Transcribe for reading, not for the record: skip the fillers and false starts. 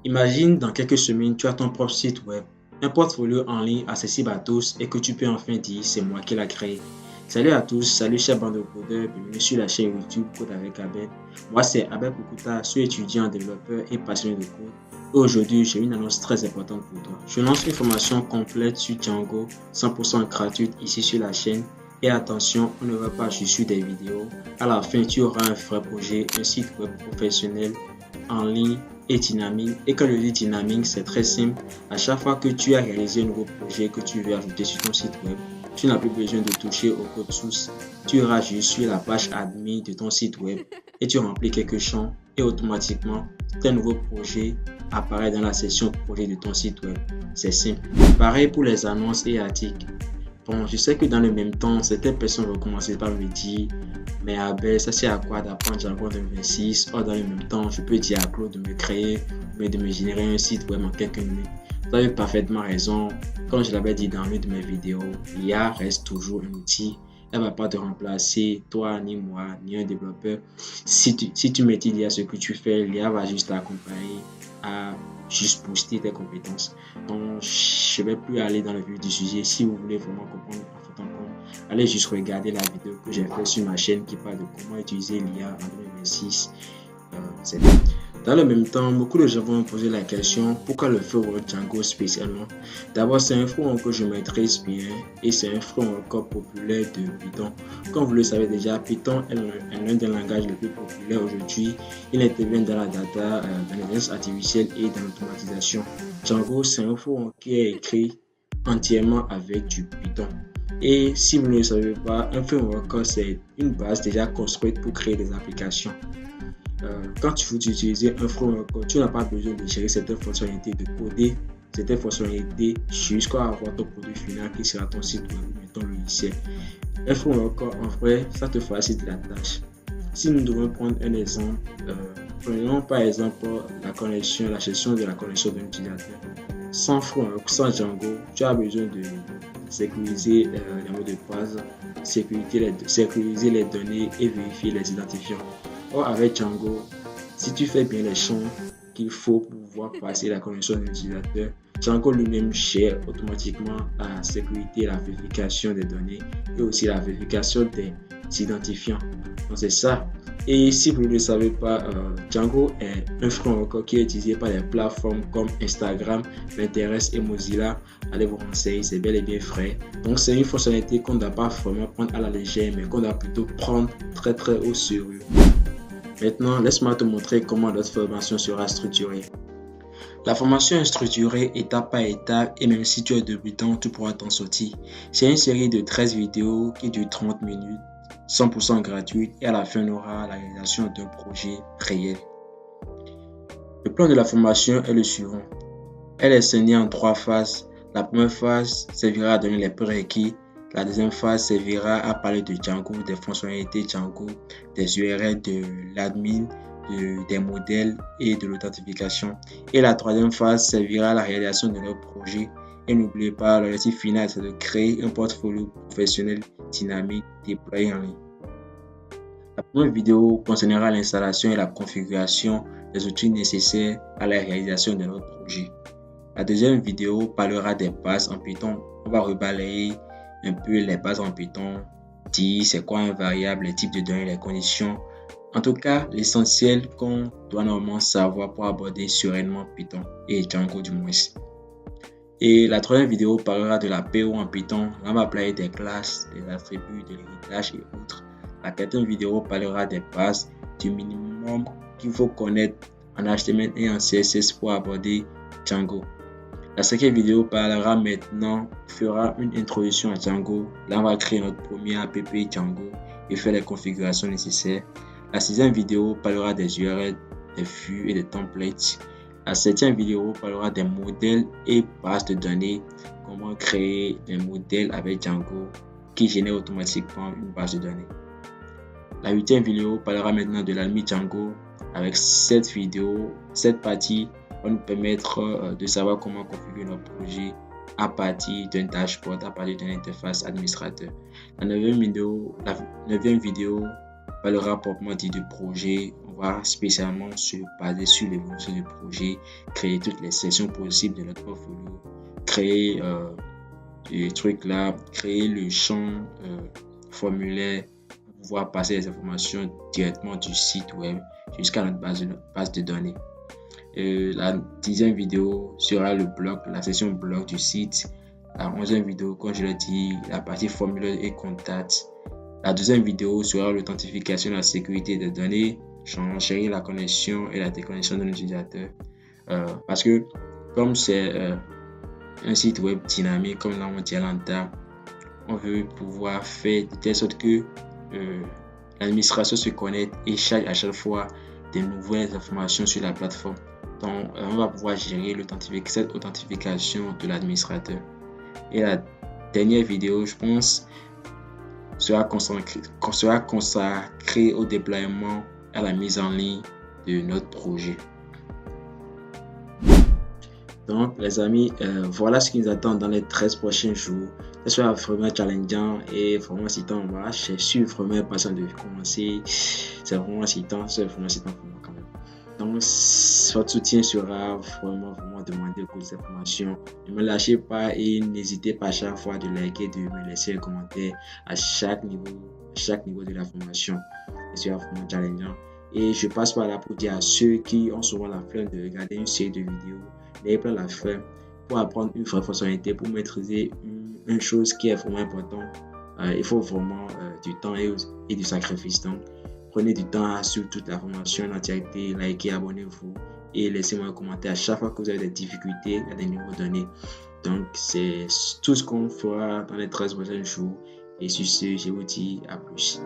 Imagine dans quelques semaines, tu as ton propre site web, un portfolio en ligne accessible à tous et que tu peux enfin dire c'est moi qui l'ai créé. Salut à tous, salut chers bande de codeurs, bienvenue sur la chaîne YouTube Code avec Abel. Moi c'est Abel Poukuta, je suis étudiant, développeur et passionné de code. Et aujourd'hui j'ai une annonce très importante pour toi. Je lance une formation complète sur Django, 100% gratuite ici sur la chaîne. Et attention, on ne va pas juste sur des vidéos. À la fin, tu auras un vrai projet, un site web professionnel en ligne et dynamique. Et quand je dis dynamique, c'est très simple. À chaque fois que tu as réalisé un nouveau projet que tu veux ajouter sur ton site web, tu n'as plus besoin de toucher au code source. Tu iras juste sur la page admin de ton site web et tu remplis quelques champs et automatiquement, ton nouveau projet apparaît dans la section projet de ton site web. C'est simple. Pareil pour les annonces et articles. Bon, je sais que dans le même temps, certaines personnes vont commencer par me dire mais Abel, ça c'est à quoi d'apprendre Django 2026? Or, dans le même temps, je peux dire à Claude de me créer ou de me générer un site web en quelques minutes. Vous avez parfaitement raison. Comme je l'avais dit dans l'une de mes vidéos, l'IA reste toujours un outil. Elle ne va pas te remplacer, toi, ni moi, ni un développeur. Si tu maîtrises l'IA ce que tu fais, l'IA va juste t'accompagner à juste booster tes compétences. Donc, je ne vais plus aller dans le vif du sujet. Si vous voulez vraiment comprendre en fait encore, allez juste regarder la vidéo que j'ai faite sur ma chaîne qui parle de comment utiliser l'IA en 2026. C'est bien. Dans le même temps, beaucoup de gens vont me poser la question pourquoi le framework Django spécialement. D'abord, c'est un framework que je maîtrise bien et c'est un framework populaire de Python. Comme vous le savez déjà, Python est l'un des langages les plus populaires aujourd'hui. Il intervient dans la data, dans l'intelligence artificielle et dans l'automatisation. Django, c'est un framework qui est écrit entièrement avec du Python. Et si vous ne le savez pas, un framework, c'est une base déjà construite pour créer des applications. Quand tu veux utiliser un framework, tu n'as pas besoin de gérer certaines fonctionnalités, de coder certaines fonctionnalités jusqu'à avoir ton produit final qui sera ton site web ou ton logiciel. Un framework, en vrai, ça te facilite la tâche. Si nous devons prendre un exemple, prenons par exemple la gestion de la connexion d'un utilisateur. Sans framework, sans Django, tu as besoin de sécuriser les mots de passe, sécuriser les données et vérifier les identifiants. Or, avec Django, si tu fais bien les champs qu'il faut pour pouvoir passer la connexion de l'utilisateur, Django lui-même gère automatiquement la sécurité et la vérification des données et aussi la vérification des identifiants. Donc, c'est ça. Et si vous ne le savez pas, Django est un framework qui est utilisé par des plateformes comme Instagram, Pinterest et Mozilla. Allez vous renseigner, c'est bel et bien frais. Donc c'est une fonctionnalité qu'on ne doit pas vraiment prendre à la légère, mais qu'on doit plutôt prendre très très au sérieux. Maintenant, laisse-moi te montrer comment notre formation sera structurée. La formation est structurée étape par étape et même si tu es débutant, tu pourras t'en sortir. C'est une série de 13 vidéos qui dure 30 minutes. 100% gratuite et à la fin on aura la réalisation d'un projet réel. Le plan de la formation est le suivant. Elle est scindée en 3 phases. La première phase servira à donner les prérequis. La deuxième phase servira à parler de Django, des fonctionnalités Django, des URL de l'admin, des modèles et de l'authentification. Et la troisième phase servira à la réalisation de leur projet. Et n'oubliez pas, l'objectif final, c'est de créer un portfolio professionnel dynamique déployé en ligne. La première vidéo concernera l'installation et la configuration des outils nécessaires à la réalisation de notre projet. La deuxième vidéo parlera des bases en Python. On va rebalayer un peu les bases en Python, dire c'est quoi un variable, les types de données, les conditions. En tout cas, l'essentiel qu'on doit normalement savoir pour aborder sereinement Python et Django du moins. Et la troisième vidéo parlera de la PO en Python. On va appeler des classes, des attributs, de l'héritage et autres. La quatrième vidéo parlera des bases, du minimum qu'il faut connaître en HTML et en CSS pour aborder Django. La cinquième vidéo fera une introduction à Django. Là, on va créer notre premier app Django et faire les configurations nécessaires. La sixième vidéo parlera des URL, des vues et des templates. La septième vidéo parlera des modèles et bases de données, comment créer un modèle avec Django qui génère automatiquement une base de données. La huitième vidéo parlera maintenant de l'admin Django. Avec cette partie va nous permettre de savoir comment configurer notre projet à partir d'un dashboard, à partir d'une interface administrateur. La neuvième vidéo parlera proprement dit du projet. On va spécialement se baser sur l'évolution du projet, créer toutes les sessions possibles de notre portfolio, créer des trucs là, créer le champ formulaire pour pouvoir passer les informations directement du site web jusqu'à notre base de données. La 10e vidéo sera le blog, la section blog du site. La 11e vidéo, comme je l'ai dit, la partie formulaire et contact. La 12e vidéo sera l'authentification et la sécurité des données, gérer la connexion et la déconnexion de l'utilisateur. Parce que comme c'est un site web dynamique, comme l'avons dit à l'entame, on veut pouvoir faire de telle sorte que l'administration se connecte et à chaque fois des nouvelles informations sur la plateforme. Donc, on va pouvoir gérer cette authentification de l'administrateur. Et la dernière vidéo, je pense, sera consacrée au déploiement et à la mise en ligne de notre projet. Donc, les amis, voilà ce qui nous attend dans les 13 prochains jours. Ce sera vraiment challengeant et vraiment excitant. Je suis vraiment impatient de commencer. C'est vraiment excitant pour moi quand même. Donc, votre soutien sera vraiment demandé au cours de cette formation. Ne me lâchez pas et n'hésitez pas à chaque fois de liker, de me laisser un commentaire à chaque niveau de la formation. C'est vraiment challengeant. Et je passe par là pour dire à ceux qui ont souvent la flemme de regarder une série de vidéos, n'ayez pas la flemme pour apprendre une vraie fonctionnalité, pour maîtriser une chose qui est vraiment importante. Il faut vraiment du temps et du sacrifice. Donc, prenez du temps à suivre toute la formation en entièreté, likez, abonnez-vous et laissez-moi un commentaire à chaque fois que vous avez des difficultés à des niveaux donnés. Donc, c'est tout ce qu'on fera dans les 13 prochains jours. Et sur ce, je vous dis à plus.